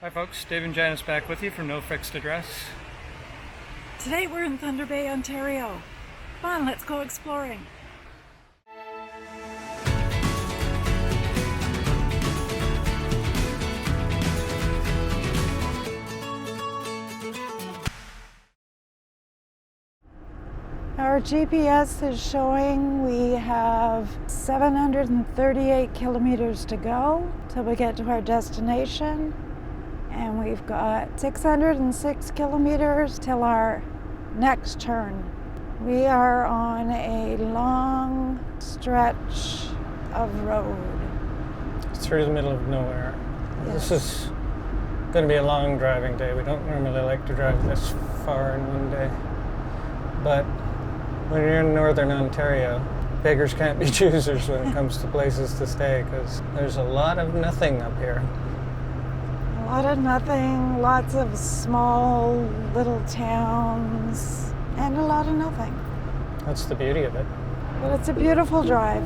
Hi folks, Dave and Janice back with you from No Fixed Address. Today we're in Thunder Bay, Ontario. Come on, let's go exploring. Our GPS is showing we have 738 kilometers to go till we get to our destination. And we've got 606 kilometers till our next turn. We are on a long stretch of road. Through the middle of nowhere. Yes. This is going to be a long driving day. We don't normally like to drive this far in one day. But when you're in northern Ontario, beggars can't be choosers when it comes to places to stay, because there's a lot of nothing up here. A lot of nothing, lots of small little towns, and a lot of nothing. That's the beauty of it. But it's a beautiful drive.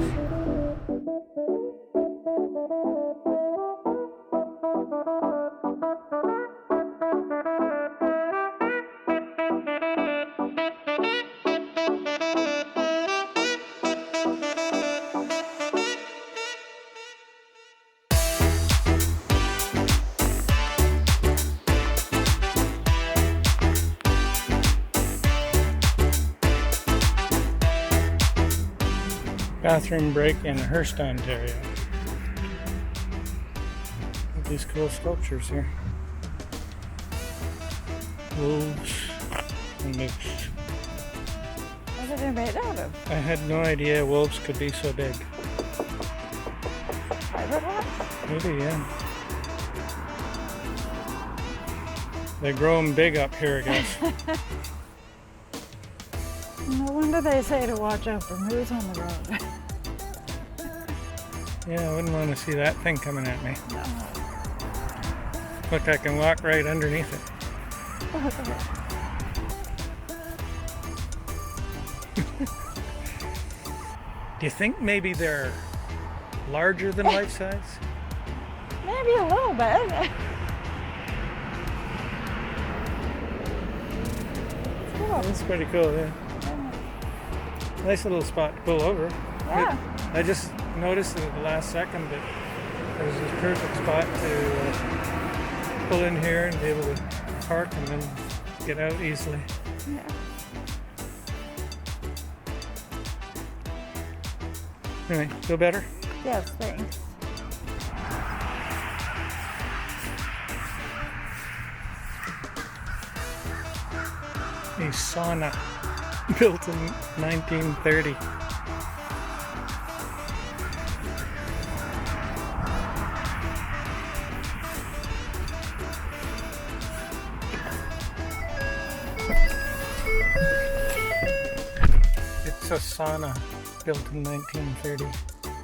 Bathroom break in Hearst, Ontario. Look at these cool sculptures here. Wolves and moose. What are they made out of? I had no idea wolves could be so big. Fiberglass? Maybe, yeah. They grow them big up here, I guess. No wonder they say to watch out for moose on the road. Yeah, I wouldn't want to see that thing coming at me. No. Look, I can walk right underneath it. Do you think maybe they're larger than life size? Maybe a little bit. Cool. That's pretty cool, yeah. Nice little spot to pull over. Yeah. I just noticed at the last second that there's this perfect spot to pull in here and be able to park and then get out easily. Yeah. Anyway, feel better? Yes, thanks. A sauna built in 1930. It's a sauna built in 1930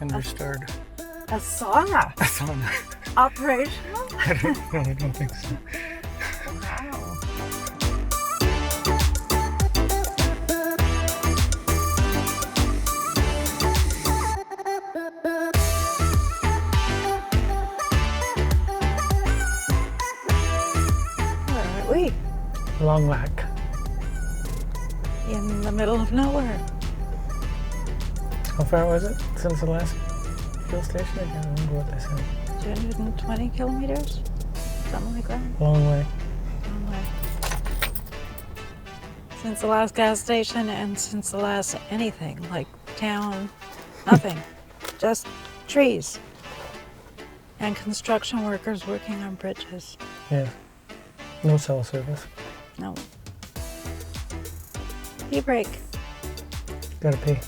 and restored. A sauna? A sauna. Operational? I don't think so. Wow. Where are we? Long Lac. In the middle of nowhere. How far was it since the last fuel station? I can't remember what they said. 220 kilometers? Something like that. Long way. Long way. Since the last gas station and since the last anything, like town, nothing. Just trees. And construction workers working on bridges. Yeah. No cell service. No. Pee break. Gotta pee.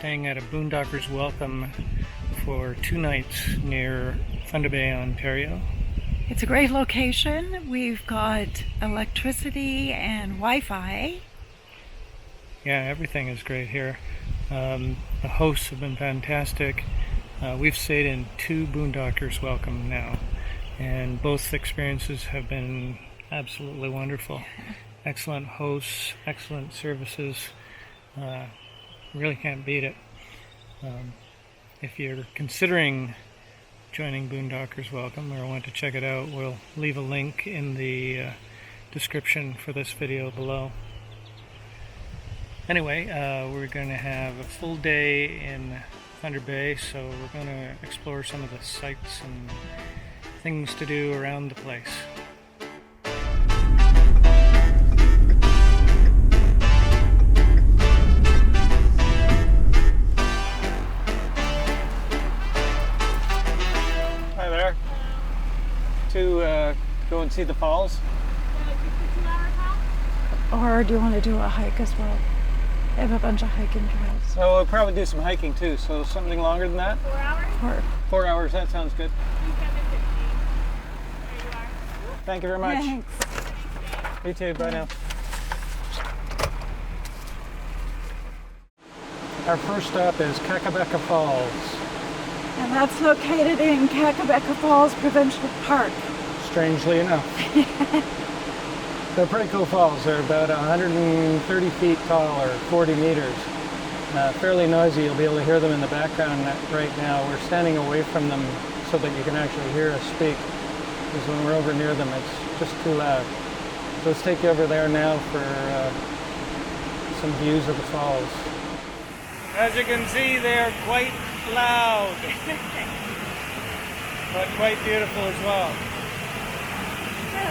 staying at a Boondockers Welcome for 2 nights near Thunder Bay, Ontario. It's a great location. We've got electricity and Wi-Fi. Yeah, everything is great here. The hosts have been fantastic. We've stayed in 2 Boondockers Welcome now, and both experiences have been absolutely wonderful. Excellent hosts, excellent services. Really can't beat it. If you're considering joining Boondockers Welcome or want to check it out, we'll leave a link in the description for this video below. Anyway, we're going to have a full day in Thunder Bay, so we're going to explore some of the sights and things to do around the place. Hi there. To go and see the falls? Or do you want to do a hike as well? I have a bunch of hiking trails. So we'll probably do some hiking too, so something longer than that? 4 hours? 4 hours, that sounds good. 7:50. There you are. Thank you very much. Thanks. You too, bye now. Our first stop is Kakabeka Falls. And that's located in Kakabeka Falls Provincial Park. Strangely enough. They're pretty cool falls. They're about 130 feet tall or 40 meters. Fairly noisy. You'll be able to hear them in the background right now. We're standing away from them so that you can actually hear us speak. Because when we're over near them, it's just too loud. So let's take you over there now for some views of the falls. As you can see, they're quite loud, but quite beautiful as well.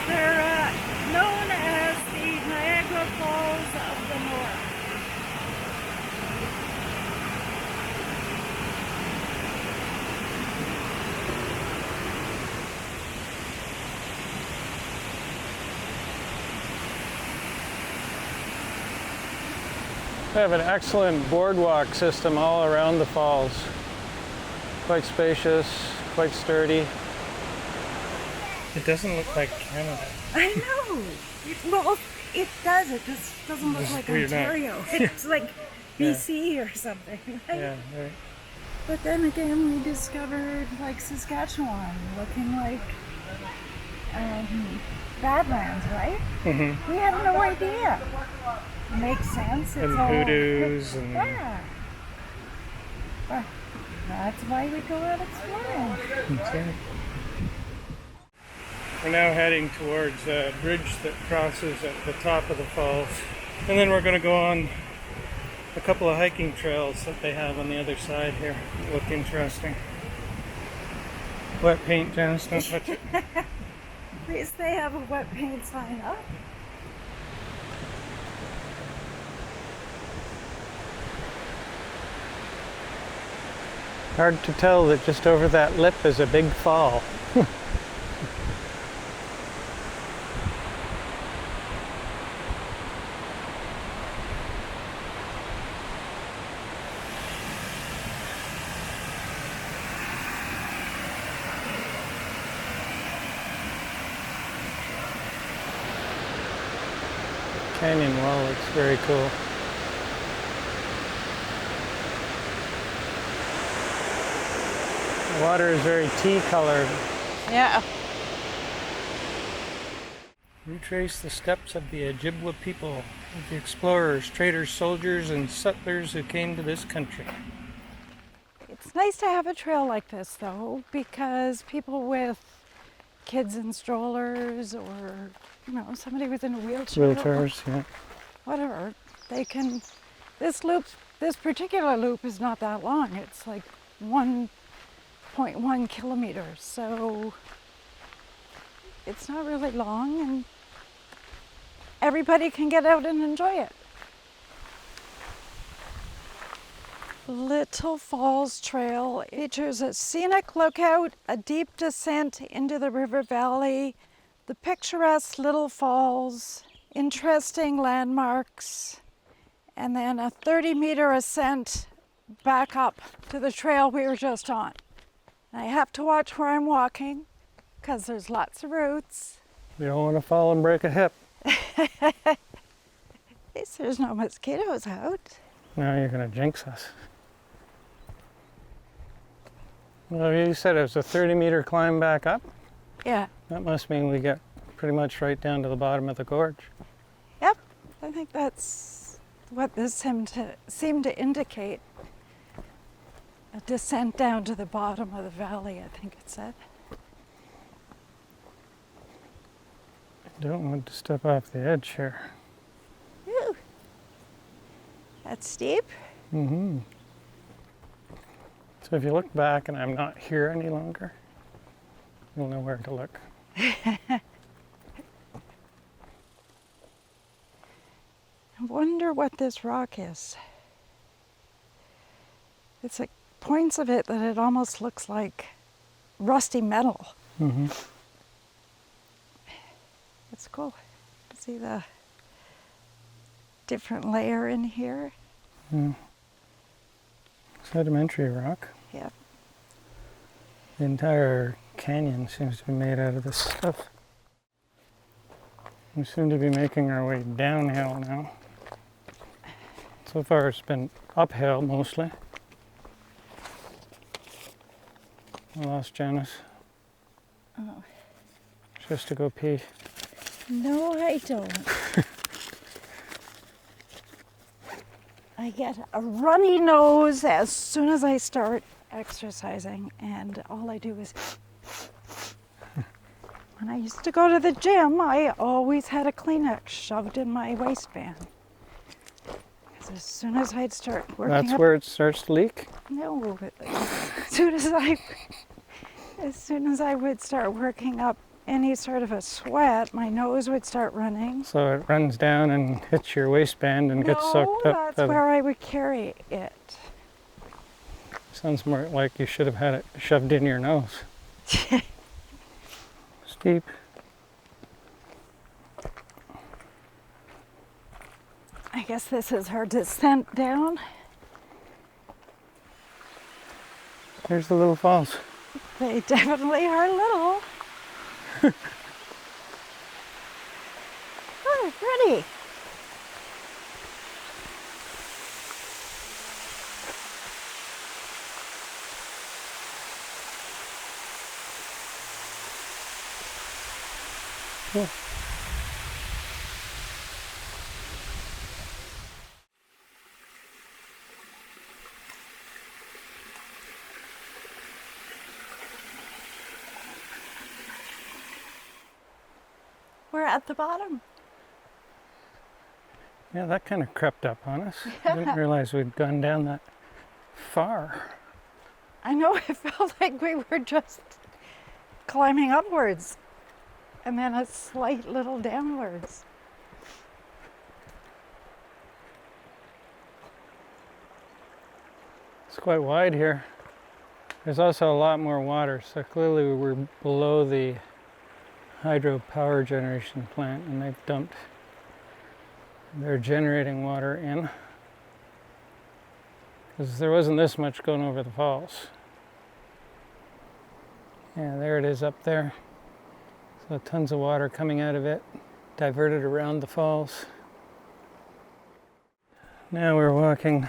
They're known as the Niagara Falls of the North. We have an excellent boardwalk system all around the falls. Quite spacious, quite sturdy. It doesn't look like Canada. I know. Well, it does. It just doesn't look like Ontario. It's like BC or something, right? Yeah, right. But then again, we discovered like Saskatchewan looking like Badlands, right? Mm-hmm. We had no idea. Makes sense. It's And all hoodoos and... Yeah. But that's why we go out exploring. Okay. We're now heading towards a bridge that crosses at the top of the falls. And then we're going to go on a couple of hiking trails that they have on the other side here. Look interesting. Wet paint, Janice, don't touch it. At least they have a wet paint sign up. Hard to tell that just over that lip is a big fall. Canyon wall looks very cool. The water is very tea-colored. Yeah. Retrace the steps of the Ojibwa people, of the explorers, traders, soldiers, and settlers who came to this country. It's nice to have a trail like this, though, because people with kids in strollers or, you know, somebody within a wheelchair. Wheelchairs, yeah. Whatever, they can. This particular loop is not that long. It's like 1.1 kilometers, so it's not really long, and everybody can get out and enjoy it. Little Falls Trail features a scenic lookout, a deep descent into the river valley, the picturesque Little Falls, interesting landmarks, and then a 30-meter ascent back up to the trail we were just on. I have to watch where I'm walking because there's lots of roots. You don't want to fall and break a hip. At least there's no mosquitoes out. Now you're going to jinx us. Well, you said it was a 30-meter climb back up? Yeah. That must mean we get pretty much right down to the bottom of the gorge. Yep. I think that's what this seemed to indicate. A descent down to the bottom of the valley, I think it said. I don't want to step off the edge here. Ooh. That's steep. Mm-hmm. So if you look back and I'm not here any longer, you'll know where to look. I wonder what this rock is. It's like points of it that it almost looks like rusty metal. Mm-hmm. It's cool to see the different layer in here. Yeah. Sedimentary rock. Yeah. The entire canyon seems to be made out of this stuff. We seem to be making our way downhill now. So far it's been uphill mostly. I lost Janice. Oh. She has to go pee. No, I don't. I get a runny nose as soon as I start exercising, and all I do is. When I used to go to the gym, I always had a Kleenex shoved in my waistband. Because as soon as I'd start working That's up, where it starts to leak? no, but as soon as I would start working up any sort of a sweat, my nose would start running. So it runs down and hits your waistband and gets sucked up. That's where I would carry it. Sounds more like you should have had it shoved in your nose. Steep. I guess this is our descent down. Here's the little falls. They definitely are little. Oh, pretty. Cool. We're at the bottom. Yeah, that kind of crept up on us. I didn't realize we'd gone down that far. I know, it felt like we were just climbing upwards and then a slight little downwards. It's quite wide here. There's also a lot more water, so clearly we're below the hydropower generation plant, and they're generating water in, because there wasn't this much going over the falls. Yeah, there it is up there. So tons of water coming out of it, diverted around the falls. Now we're walking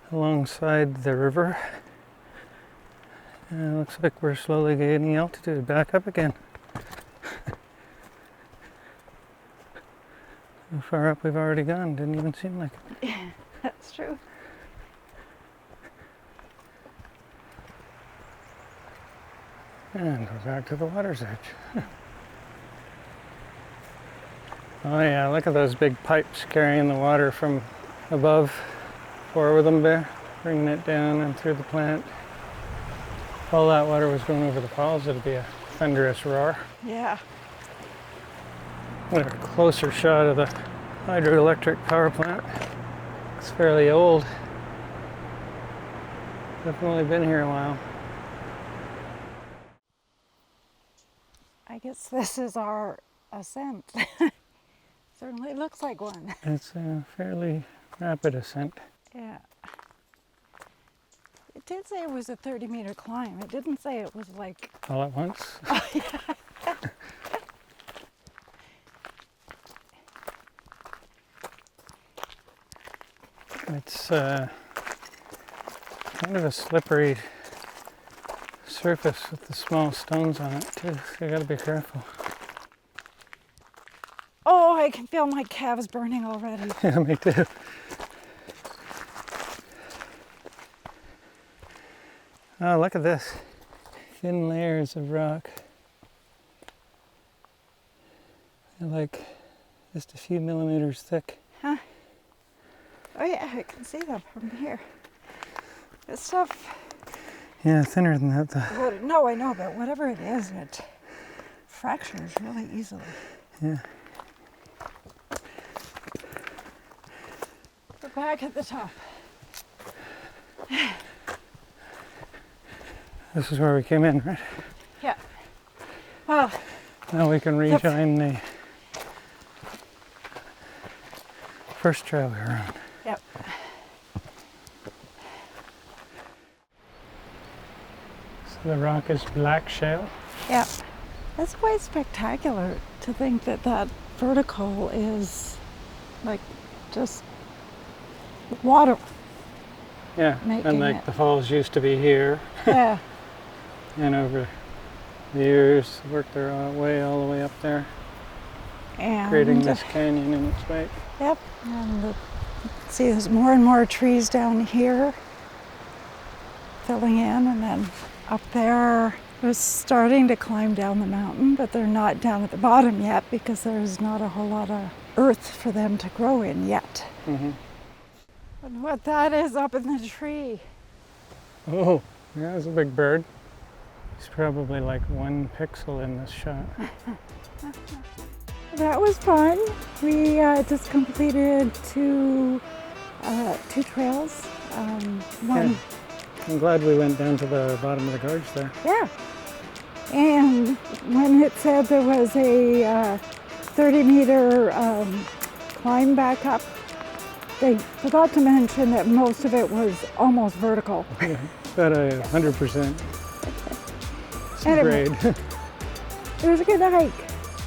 alongside the river, and it looks like we're slowly gaining altitude back up again. How far up we've already gone, didn't even seem like it. Yeah, that's true. And we're back to the water's edge. Oh yeah, look at those big pipes carrying the water from above. 4 of them there, bringing it down and through the plant. If all that water was going over the falls, it'd be a thunderous roar. Yeah. What a closer shot of the hydroelectric power plant. It's fairly old. Definitely been here a while. I guess this is our ascent. Certainly looks like one. It's a fairly rapid ascent. Yeah. It did say it was a 30-meter climb. It didn't say it was like... All at once. Oh, yeah. It's kind of a slippery surface with the small stones on it too, so you gotta be careful. Oh, I can feel my calves burning already. Yeah, me too. Oh, look at this. Thin layers of rock. They're like just a few millimeters thick. Huh? Oh yeah, I can see them from here. This stuff... Yeah, thinner than that though. Well, no, I know, but whatever it is, it fractures really easily. Yeah. We're back at the top. This is where we came in, right? Yeah. Well, Now we can rejoin the first trail we were on. yep. So the rock is black shale. Yep. That's quite spectacular to think that that vertical is like just water. Yeah, Making and like it. the falls used to be here, Yeah. and over the years worked their way all the way up there, And creating this canyon in its way. Yep. And see, there's more and more trees down here filling in, and then up there was starting to climb down the mountain, but they're not down at the bottom yet because there's not a whole lot of earth for them to grow in yet. Mm-hmm. And what that is up in the tree. Oh, yeah, there's a big bird. He's probably like 1 pixel in this shot. That was fun. We just completed two trails. One, Yeah. I'm glad we went down to the bottom of the gorge there. yeah. And when it said there was a 30-meter climb back up, they forgot to mention that most of it was almost vertical. Yeah, about 100% And grade. It was a good hike.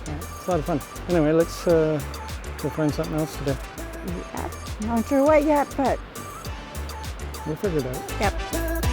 Yeah, it's a lot of fun. Anyway, let's go find something else to do. Yeah. Not sure what yet, but We'll figure it out. yep.